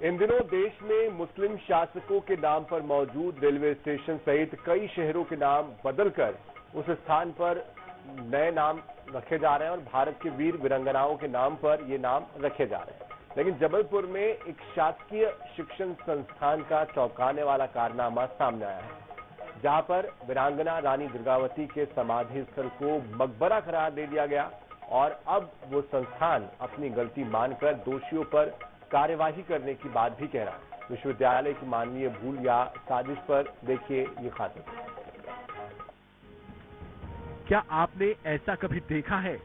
इन दिनों देश में मुस्लिम शासकों के नाम पर मौजूद रेलवे स्टेशन सहित कई शहरों के नाम बदलकर उस स्थान पर नए नाम रखे जा रहे हैं और भारत के वीर वीरांगनाओं के नाम पर ये नाम रखे जा रहे हैं। लेकिन जबलपुर में एक शासकीय शिक्षण संस्थान का चौंकाने वाला कारनामा सामने आया है, जहां पर वीरांगना रानी दुर्गावती के समाधि स्थल को मकबरा करार दे दिया गया और अब वो संस्थान अपनी गलती मानकर दोषियों पर कार्यवाही करने की बात भी कह रहा है। विश्वविद्यालय की मानवीय भूल या साजिश पर देखिए ये खाते। क्या आपने ऐसा कभी देखा है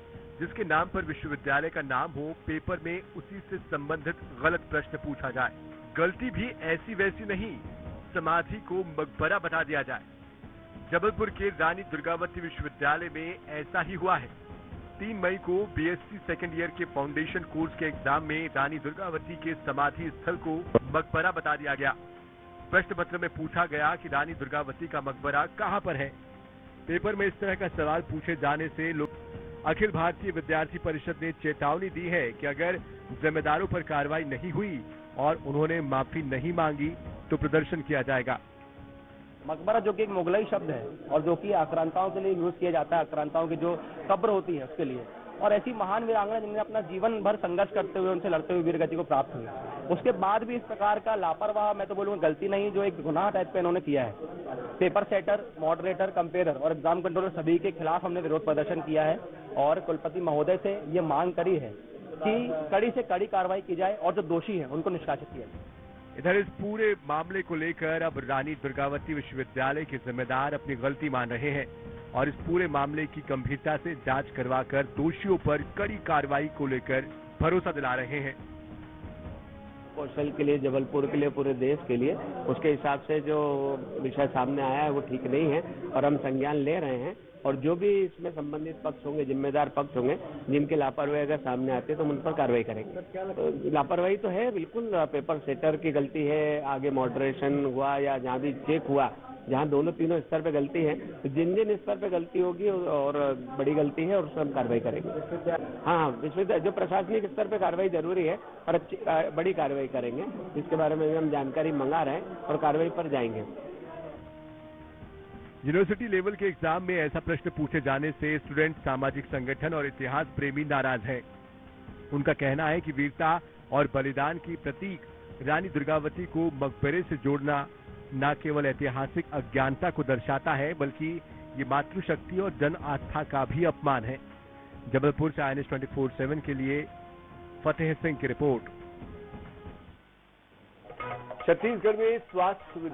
जिसके नाम पर विश्वविद्यालय का नाम हो, पेपर में उसी से संबंधित गलत प्रश्न पूछा जाए, गलती भी ऐसी वैसी नहीं, समाधि को मकबरा बता दिया जाए। जबलपुर के रानी दुर्गावती विश्वविद्यालय में ऐसा ही हुआ है। 3 मई को बीएससी सेकेंड ईयर के फाउंडेशन कोर्स के एग्जाम में रानी दुर्गावती के समाधि स्थल को मकबरा बता दिया गया। प्रश्न पत्र में पूछा गया कि रानी दुर्गावती का मकबरा कहां पर है। पेपर में इस तरह का सवाल पूछे जाने से अखिल भारतीय विद्यार्थी परिषद ने चेतावनी दी है कि अगर जिम्मेदारों पर कार्रवाई नहीं हुई और उन्होंने माफी नहीं मांगी तो प्रदर्शन किया जाएगा। मकबरा जो कि एक मुगलई शब्द है और जो कि आक्रांताओं के लिए यूज किया जाता है, आक्रांताओं की जो कब्र होती है उसके लिए, और ऐसी महान वीरांगना जिन्हें अपना जीवन भर संघर्ष करते हुए उनसे लड़ते हुए वीरगति को प्राप्त हुई, उसके बाद भी इस प्रकार का लापरवाह, मैं तो बोलूंगा गलती नहीं, जो एक गुनाह टाइप का इन्होंने किया है। पेपर सेटर, मॉडरेटर, कंपेयरर और एग्जाम कंट्रोलर सभी के खिलाफ हमने विरोध प्रदर्शन किया है और कुलपति महोदय से ये मांग करी है कि कड़ी से कड़ी कार्रवाई की जाए और जो दोषी है उनको निष्कासित किया जाए। इधर इस पूरे मामले को लेकर अब रानी दुर्गावती विश्वविद्यालय के जिम्मेदार अपनी गलती मान रहे हैं और इस पूरे मामले की गंभीरता से जांच करवाकर दोषियों पर कड़ी कार्रवाई को लेकर भरोसा दिला रहे हैं। कौशल के लिए, जबलपुर के लिए, पूरे देश के लिए उसके हिसाब से जो विषय सामने आया है वो ठीक नहीं है और हम संज्ञान ले रहे हैं और जो भी इसमें संबंधित पक्ष होंगे, जिम्मेदार पक्ष होंगे, जिनके लापरवाही अगर सामने आते हैं तो उन पर कार्रवाई करेंगे। तो लापरवाही तो है बिल्कुल, पेपर सेटर की गलती है, आगे मॉडरेशन हुआ या जहाँ भी चेक हुआ, जहाँ दोनों तीनों स्तर पे गलती है, तो जिन जिन स्तर पे गलती होगी और बड़ी गलती है और उस पर हम कार्रवाई करेंगे। हाँ, विश्वविद्यालय जो प्रशासनिक स्तर पे कार्रवाई जरूरी है और अच्छी बड़ी कार्रवाई करेंगे, जिसके बारे में हम जानकारी मंगा रहे हैं और कार्रवाई पर जाएंगे। यूनिवर्सिटी लेवल के एग्जाम में ऐसा प्रश्न पूछे जाने से स्टूडेंट, सामाजिक संगठन और इतिहास प्रेमी नाराज हैं। उनका कहना है कि वीरता और बलिदान की प्रतीक रानी दुर्गावती को मकबरे से जोड़ना न केवल ऐतिहासिक अज्ञानता को दर्शाता है बल्कि ये मातृशक्ति और जन आस्था का भी अपमान है। जबलपुर से INS 24/7 के लिए फतेह सिंह की रिपोर्ट। छत्तीसगढ़ में स्वास्थ्य सुविधा